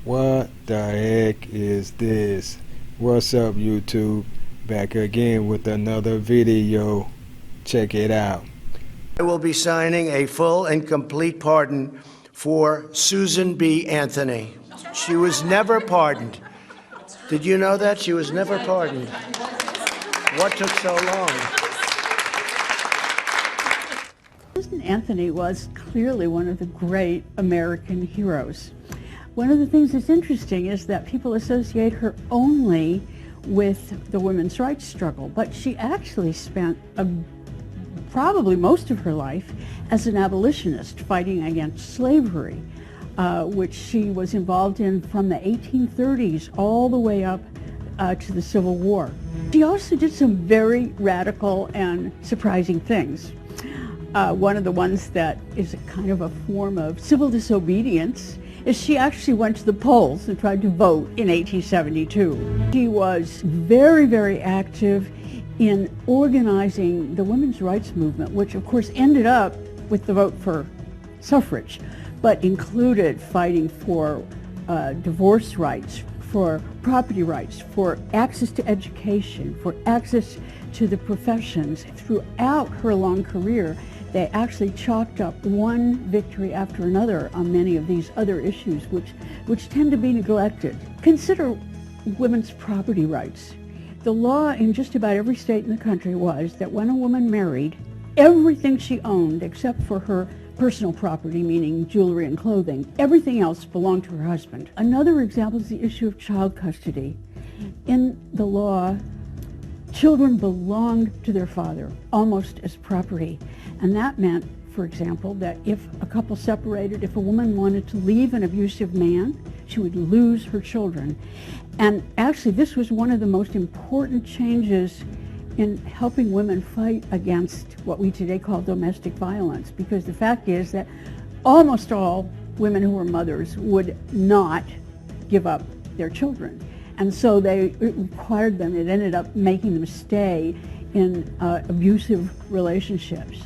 What the heck is this? What's up, YouTube? Back again with another video. Check it out. I will be signing a full and complete pardon for Susan B. Anthony. She was never pardoned. Did you know that? She was never pardoned. What took so long? Susan Anthony was clearly one of the great American heroes. One of the things that's interesting is that people associate her only with the women's rights struggle, but she actually spent probably most of her life as an abolitionist fighting against slavery, which she was involved in from the 1830s all the way up to the Civil War. She also did some very radical and surprising things. One of the ones that is a kind of a form of civil disobedience is she actually went to the polls and tried to vote in 1872. She was very, very active in organizing the women's rights movement, which of course ended up with the vote for suffrage, but included fighting for divorce rights, for property rights, for access to education, for access to the professions. Throughout her long career, they actually chalked up one victory after another on many of these other issues which tend to be neglected. Consider women's property rights. The law in just about every state in the country was that when a woman married, everything she owned except for her personal property, meaning jewelry and clothing, everything else belonged to her husband. Another example is the issue of child custody. In the law, children belonged to their father almost as property. And that meant, for example, that if a couple separated, if a woman wanted to leave an abusive man, she would lose her children. And actually, this was one of the most important changes in helping women fight against what we today call domestic violence, because the fact is that almost all women who were mothers would not give up their children. And so it required them, it ended up making them stay in abusive relationships.